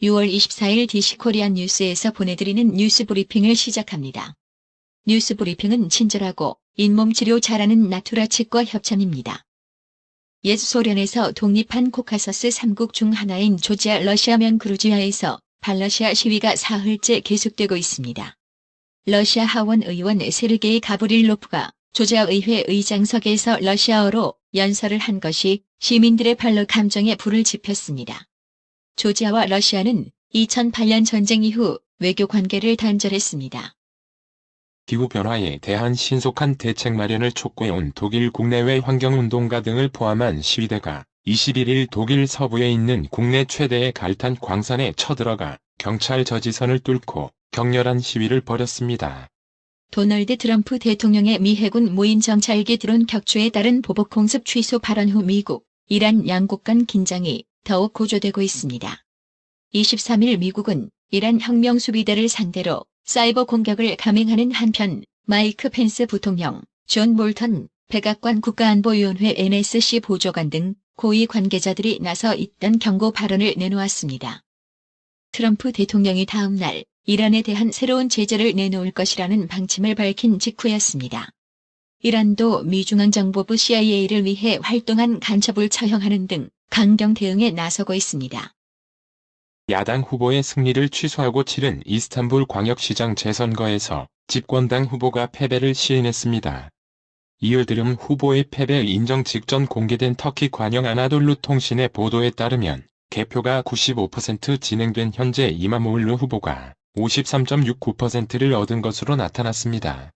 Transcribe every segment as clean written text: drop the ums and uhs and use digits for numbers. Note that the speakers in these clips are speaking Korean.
6월 24일 DC코리안 뉴스에서 보내드리는 뉴스 브리핑을 시작합니다. 뉴스 브리핑은 친절하고 잇몸 치료 잘하는 나투라 치과 협찬입니다. 옛 소련에서 독립한 코카서스 3국 중 하나인 조지아 러시아면 그루지아에서 반러시아 시위가 사흘째 계속되고 있습니다. 러시아 하원 의원 세르게이 가브릴로프가 조지아 의회 의장석에서 러시아어로 연설을 한 것이 시민들의 발로 감정에 불을 지폈습니다. 조지아와 러시아는 2008년 전쟁 이후 외교 관계를 단절했습니다. 기후변화에 대한 신속한 대책 마련을 촉구해온 독일 국내외 환경운동가 등을 포함한 시위대가 21일 독일 서부에 있는 국내 최대의 갈탄 광산에 쳐들어가 경찰 저지선을 뚫고 격렬한 시위를 벌였습니다. 도널드 트럼프 대통령의 미 해군 무인 정찰기 드론 격추에 따른 보복 공습 취소 발언 후 미국, 이란 양국 간 긴장이 더욱 고조되고 있습니다. 23일 미국은 이란 혁명수비대를 상대로 사이버 공격을 감행하는 한편 마이크 펜스 부통령, 존 볼턴 백악관 국가안보위원회 NSC 보좌관 등 고위 관계자들이 나서 잇단 경고 발언을 내놓았습니다. 트럼프 대통령이 다음 날 이란에 대한 새로운 제재를 내놓을 것이라는 방침을 밝힌 직후였습니다. 이란도 미 중앙정보부 CIA를 위해 활동한 간첩을 처형하는 등 강경 대응에 나서고 있습니다. 야당 후보의 승리를 취소하고 치른 이스탄불 광역시장 재선거에서 집권당 후보가 패배를 시인했습니다. 이을드름 후보의 패배 인정 직전 공개된 터키 관영 아나돌루 통신의 보도에 따르면 개표가 95% 진행된 현재 이마모울루 후보가 53.69%를 얻은 것으로 나타났습니다.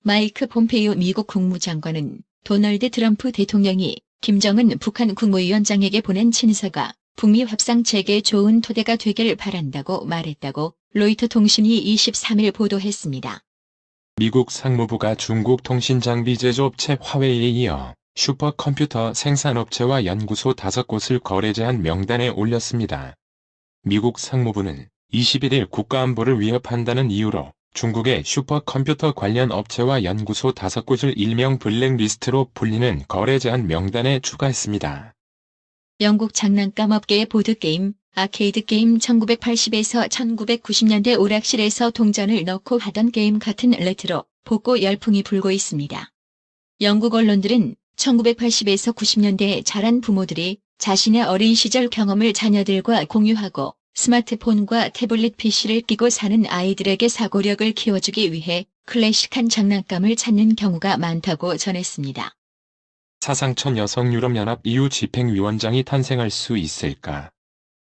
마이크 폼페이오 미국 국무장관은 도널드 트럼프 대통령이 김정은 북한 국무위원장에게 보낸 친서가 북미 협상 체계에 좋은 토대가 되길 바란다고 말했다고 로이터 통신이 23일 보도했습니다. 미국 상무부가 중국 통신장비 제조업체 화웨이에 이어 슈퍼컴퓨터 생산업체와 연구소 5곳을 거래 제한 명단에 올렸습니다. 미국 상무부는 21일 국가안보를 위협한다는 이유로 중국의 슈퍼컴퓨터 관련 업체와 연구소 5곳을 일명 블랙리스트로 불리는 거래 제한 명단에 추가했습니다. 영국 장난감 업계의 보드게임, 아케이드 게임 1980에서 1990년대 오락실에서 동전을 넣고 하던 게임 같은 레트로 복고 열풍이 불고 있습니다. 영국 언론들은 1980에서 90년대에 자란 부모들이 자신의 어린 시절 경험을 자녀들과 공유하고 스마트폰과 태블릿 PC를 끼고 사는 아이들에게 사고력을 키워주기 위해 클래식한 장난감을 찾는 경우가 많다고 전했습니다. 사상천 여성유럽연합 EU 집행위원장이 탄생할 수 있을까?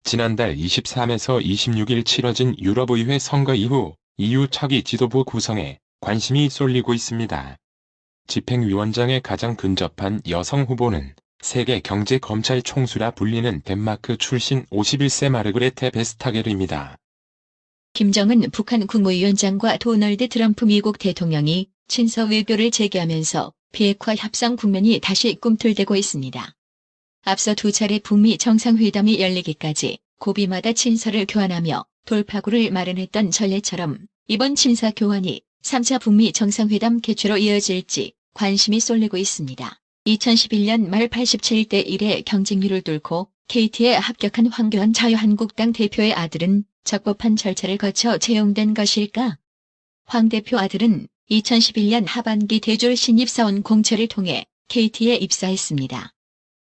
지난달 23에서 26일 치러진 유럽의회 선거 이후 EU 차기 지도부 구성에 관심이 쏠리고 있습니다. 집행위원장에 가장 근접한 여성 후보는 세계경제검찰 총수라 불리는 덴마크 출신 51세 마르그레테 베스타게르입니다. 김정은 북한 국무위원장과 도널드 트럼프 미국 대통령이 친서 외교를 재개하면서 비핵화 협상 국면이 다시 꿈틀대고 있습니다. 앞서 두 차례 북미 정상회담이 열리기까지 고비마다 친서를 교환하며 돌파구를 마련했던 전례처럼 이번 친서 교환이 3차 북미 정상회담 개최로 이어질지 관심이 쏠리고 있습니다. 2011년 말 87대 1의 경쟁률을 뚫고 KT에 합격한 황교안 자유한국당 대표의 아들은 적법한 절차를 거쳐 채용된 것일까? 황 대표 아들은 2011년 하반기 대졸 신입사원 공채를 통해 KT에 입사했습니다.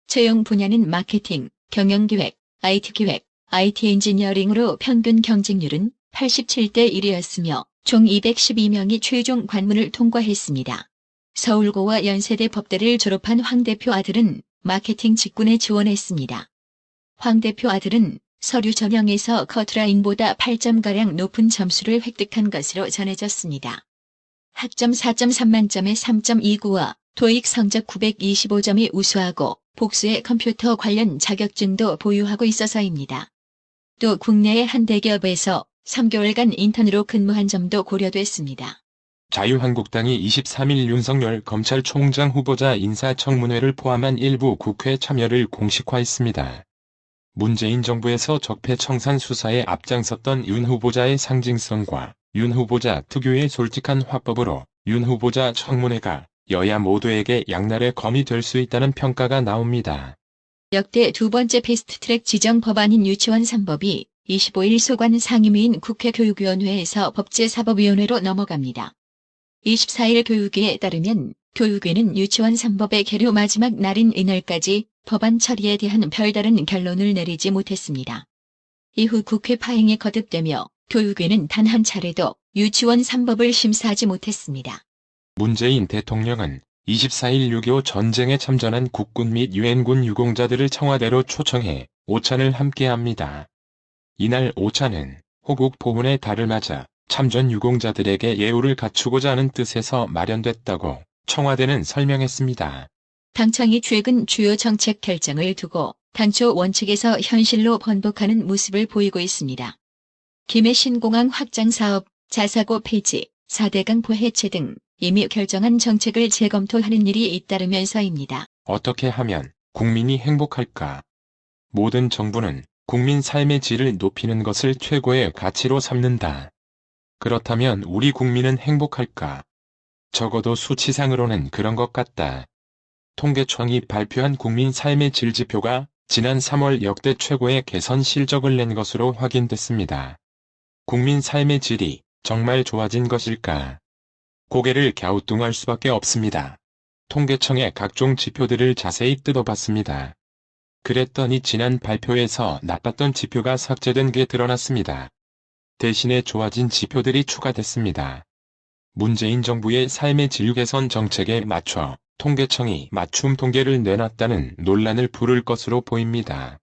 채용 분야는 마케팅, 경영기획, IT기획, IT 엔지니어링으로 평균 경쟁률은 87대 1이었으며 총 212명이 최종 관문을 통과했습니다. 서울고와 연세대 법대를 졸업한 황 대표 아들은 마케팅 직군에 지원했습니다. 황 대표 아들은 서류 전형에서 커트라인보다 8점가량 높은 점수를 획득한 것으로 전해졌습니다. 학점 4.3 만점에 3.29와 토익 성적 925점이 우수하고 복수의 컴퓨터 관련 자격증도 보유하고 있어서입니다. 또 국내의 한 대기업에서 3개월간 인턴으로 근무한 점도 고려됐습니다. 자유한국당이 23일 윤석열 검찰총장 후보자 인사청문회를 포함한 일부 국회 참여를 공식화했습니다. 문재인 정부에서 적폐청산 수사에 앞장섰던 윤 후보자의 상징성과 윤 후보자 특유의 솔직한 화법으로 윤 후보자 청문회가 여야 모두에게 양날의 검이 될 수 있다는 평가가 나옵니다. 역대 두 번째 패스트트랙 지정 법안인 유치원 3법이 25일 소관 상임위인 국회 교육위원회에서 법제사법위원회로 넘어갑니다. 24일 교육위에 따르면 교육위는 유치원 3법의 계류 마지막 날인 이날까지 법안 처리에 대한 별다른 결론을 내리지 못했습니다. 이후 국회 파행이 거듭되며 교육위는 단 한 차례도 유치원 3법을 심사하지 못했습니다. 문재인 대통령은 24일 6.25 전쟁에 참전한 국군 및 유엔군 유공자들을 청와대로 초청해 오찬을 함께합니다. 이날 오찬은 호국 보훈의 달을 맞아 참전 유공자들에게 예우를 갖추고자 하는 뜻에서 마련됐다고 청와대는 설명했습니다. 당청이 최근 주요 정책 결정을 두고 당초 원칙에서 현실로 번복하는 모습을 보이고 있습니다. 김해 신공항 확장 사업, 자사고 폐지, 4대강 해체 등 이미 결정한 정책을 재검토하는 일이 잇따르면서입니다. 어떻게 하면 국민이 행복할까? 모든 정부는 국민 삶의 질을 높이는 것을 최고의 가치로 삼는다. 그렇다면 우리 국민은 행복할까? 적어도 수치상으로는 그런 것 같다. 통계청이 발표한 국민 삶의 질 지표가 지난 3월 역대 최고의 개선 실적을 낸 것으로 확인됐습니다. 국민 삶의 질이 정말 좋아진 것일까? 고개를 갸우뚱할 수밖에 없습니다. 통계청의 각종 지표들을 자세히 뜯어봤습니다. 그랬더니 지난 발표에서 나빴던 지표가 삭제된 게 드러났습니다. 대신에 좋아진 지표들이 추가됐습니다. 문재인 정부의 삶의 질 개선 정책에 맞춰 통계청이 맞춤 통계를 내놨다는 논란을 부를 것으로 보입니다.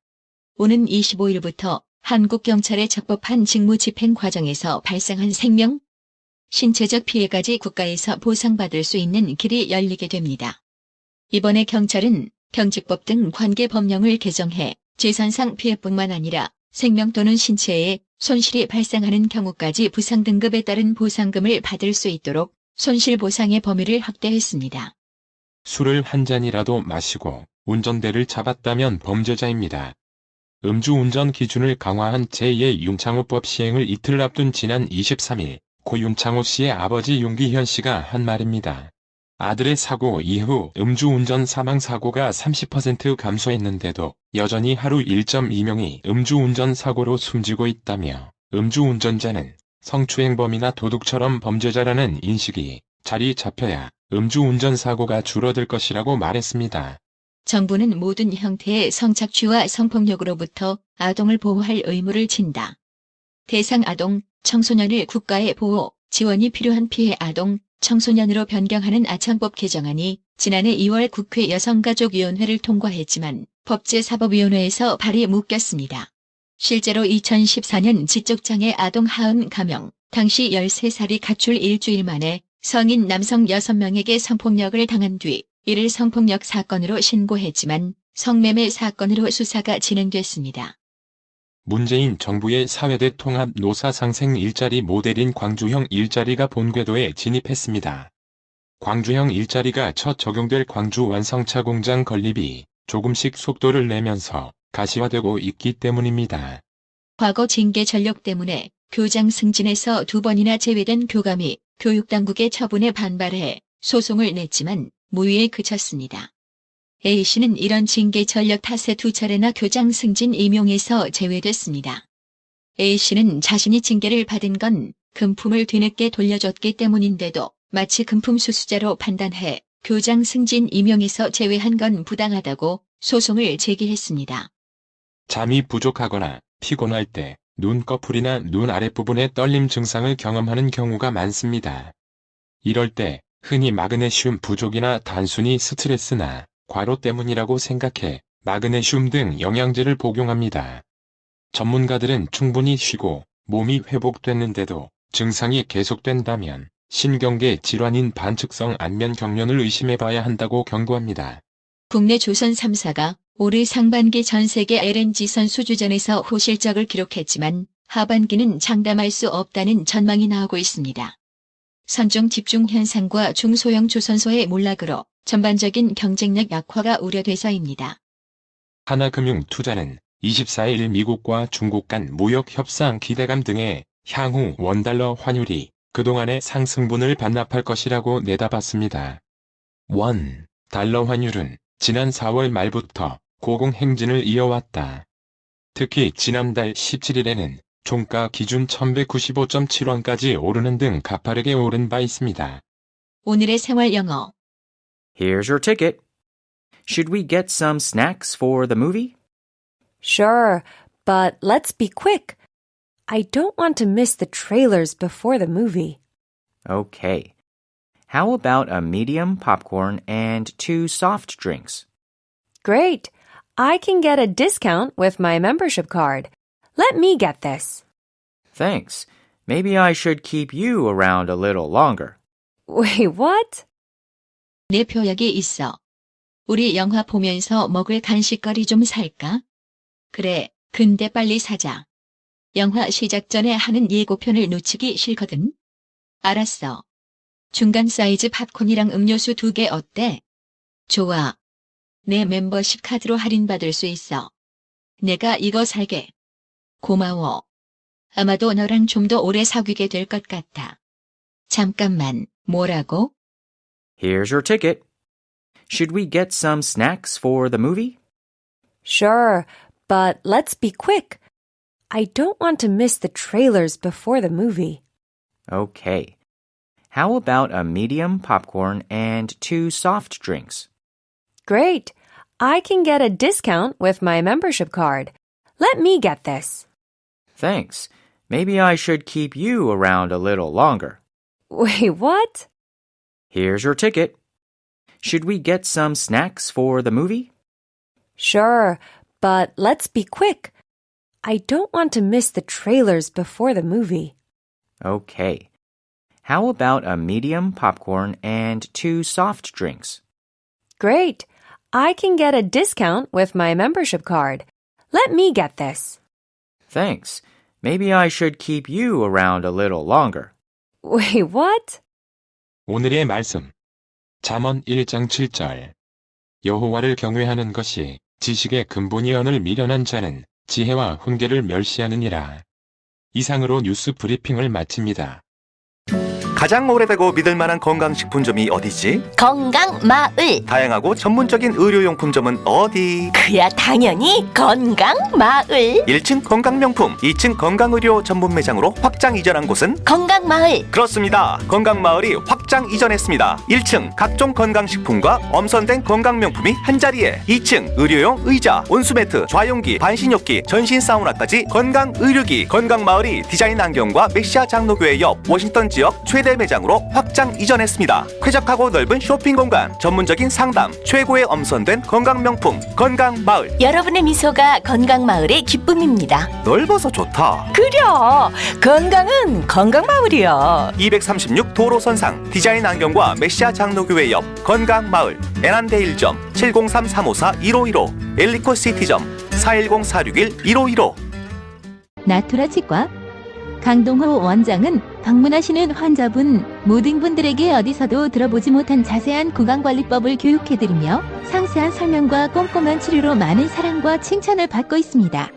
오는 25일부터 한국경찰에 적법한 직무 집행 과정에서 발생한 생명, 신체적 피해까지 국가에서 보상받을 수 있는 길이 열리게 됩니다. 이번에 경찰은 경직법 등 관계 법령을 개정해 재산상 피해뿐만 아니라 생명 또는 신체에 손실이 발생하는 경우까지 부상 등급에 따른 보상금을 받을 수 있도록 손실보상의 범위를 확대했습니다. 술을 한 잔이라도 마시고 운전대를 잡았다면 범죄자입니다. 음주운전 기준을 강화한 제2의 윤창호법 시행을 이틀 앞둔 지난 23일 고 윤창호 씨의 아버지 윤기현 씨가 한 말입니다. 아들의 사고 이후 음주운전 사망사고가 30% 감소했는데도 여전히 하루 1.2명이 음주운전 사고로 숨지고 있다며 음주운전자는 성추행범이나 도둑처럼 범죄자라는 인식이 자리 잡혀야 음주운전 사고가 줄어들 것이라고 말했습니다. 정부는 모든 형태의 성착취와 성폭력으로부터 아동을 보호할 의무를 진다. 대상 아동, 청소년을 국가의 보호, 지원이 필요한 피해 아동, 청소년으로 변경하는 아창법 개정안이 지난해 2월 국회 여성가족위원회를 통과했지만 법제사법위원회에서 발이 묶였습니다. 실제로 2014년 지적장애 아동 하은 가명, 당시 13살이 가출 일주일 만에 성인 남성 6명에게 성폭력을 당한 뒤 이를 성폭력 사건으로 신고했지만 성매매 사건으로 수사가 진행됐습니다. 문재인 정부의 사회대 통합 노사 상생 일자리 모델인 광주형 일자리가 본궤도에 진입했습니다. 광주형 일자리가 첫 적용될 광주 완성차 공장 건립이 조금씩 속도를 내면서 가시화되고 있기 때문입니다. 과거 징계 전력 때문에 교장 승진에서 2번이나 제외된 교감이 교육당국의 처분에 반발해 소송을 냈지만 무위에 그쳤습니다. A씨는 이런 징계 전력 탓에 2차례나 교장 승진 임용에서 제외됐습니다. A씨는 자신이 징계를 받은 건 금품을 뒤늦게 돌려줬기 때문인데도 마치 금품 수수자로 판단해 교장 승진 임용에서 제외한 건 부당하다고 소송을 제기했습니다. 잠이 부족하거나 피곤할 때 눈꺼풀이나 눈 아랫부분의 떨림 증상을 경험하는 경우가 많습니다. 이럴 때 흔히 마그네슘 부족이나 단순히 스트레스나 과로 때문이라고 생각해 마그네슘 등 영양제를 복용합니다. 전문가들은 충분히 쉬고 몸이 회복됐는데도 증상이 계속된다면 신경계 질환인 반측성 안면 경련을 의심해봐야 한다고 경고합니다. 국내 조선 3사가 올해 상반기 전 세계 LNG 선수주전에서 호실적을 기록했지만 하반기는 장담할 수 없다는 전망이 나오고 있습니다. 선종 집중 현상과 중소형 조선소의 몰락으로 전반적인 경쟁력 약화가 우려돼서입니다. 하나금융투자는 24일 미국과 중국 간 무역 협상 기대감 등에 향후 원달러 환율이 그동안의 상승분을 반납할 것이라고 내다봤습니다. 원, 달러 환율은 지난 4월 말부터 고공행진을 이어왔다. 특히 지난달 17일에는 종가 기준 1195.7원까지 오르는 등 가파르게 오른 바 있습니다. 오늘의 생활 영어. Here's your ticket. Should we get some snacks for the movie? Sure, but let's be quick. I don't want to miss the trailers before the movie. Okay. How about a medium popcorn and 2 soft drinks? Great. I can get a discount with my membership card. Let me get this. Thanks. Maybe I should keep you around a little longer. Wait, what? 내 표약이 있어. 우리 영화 보면서 먹을 간식거리 좀 살까? 그래, 근데 빨리 사자. 영화 시작 전에 하는 예고편을 놓치기 싫거든. 알았어. 중간 사이즈 팝콘이랑 음료수 2개 어때? 좋아. 내 멤버십 카드로 할인받을 수 있어. 내가 이거 살게. 고마워. 아마도 너랑 좀 더 오래 사귀게 될 것 같아. 잠깐만, 뭐라고? Here's your ticket. Should we get some snacks for the movie? Sure, but let's be quick. I don't want to miss the trailers before the movie. Okay. How about a medium popcorn and 2 soft drinks? Great. I can get a discount with my membership card. Let me get this. Thanks. Maybe I should keep you around a little longer. Wait, what? Here's your ticket. Should we get some snacks for the movie? Sure, but let's be quick. I don't want to miss the trailers before the movie. Okay. How about a medium popcorn and 2 soft drinks? Great. I can get a discount with my membership card. Let me get this. Thanks. Maybe I should keep you around a little longer. Wait, what? 오늘의 말씀. 잠언 1장 7절. 여호와를 경외하는 것이 지식의 근본이언을 미련한 자는 지혜와 훈계를 멸시하느니라. 이상으로 뉴스 브리핑을 마칩니다. 가장 오래되고 믿을만한 건강식품점이 어디지? 건강마을. 다양하고 전문적인 의료용품점은 어디? 그야 당연히 건강마을. 1층 건강명품, 2층 건강의료 전문 매장으로 확장 이전한 곳은? 건강마을. 그렇습니다. 건강마을이 확장 이전했습니다. 1층 각종 건강식품과 엄선된 건강명품이 한자리에, 2층 의료용 의자, 온수매트, 좌용기, 반신욕기, 전신 사우나까지 건강의료기. 건강마을이 디자인 안경과 메시아 장로교회 옆 워싱턴 지역 최대 매장으로 확장 이전했습니다. 쾌적하고 넓은 쇼핑 공간, 전문적인 상담, 최고의 엄선된 건강명품 건강마을. 여러분의 미소가 건강마을의 기쁨입니다. 넓어서 좋다. 그려. 건강은 건강마을이야. 236 도로선상 디자인 안경과 메시아 장로교회 옆 건강마을. 애난데일점 703-354-1515 엘리코시티점 410-461-1515. 나투라 치과 강동호 원장은 방문하시는 환자분 모든 분들에게 어디서도 들어보지 못한 자세한 구강관리법을 교육해드리며 상세한 설명과 꼼꼼한 치료로 많은 사랑과 칭찬을 받고 있습니다.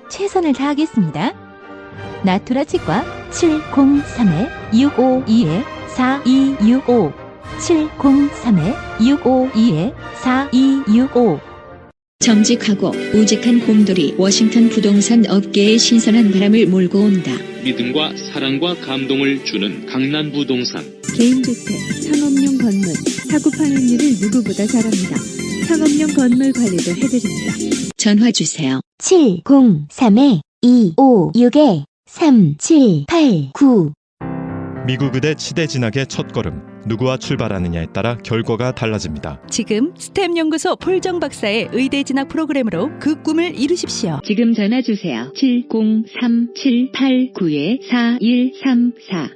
최선을 다하겠습니다. 나투라 치과 703-652-4265 703-652-4265 정직하고 우직한 곰돌이 워싱턴 부동산 업계에 신선한 바람을 몰고 온다. 믿음과 사랑과 감동을 주는 강남부동산. 개인주택, 상업용 건물, 사고 판매율을 누구보다 잘합니다. 상업용 건물 관리도 해드립니다. 전화 주세요. 703-256-3789 미국 의대 치대 진학의 첫걸음. 누구와 출발하느냐에 따라 결과가 달라집니다. 지금 스템 연구소 폴정 박사의 의대 진학 프로그램으로 그 꿈을 이루십시오. 지금 전화 주세요. 703-789-4134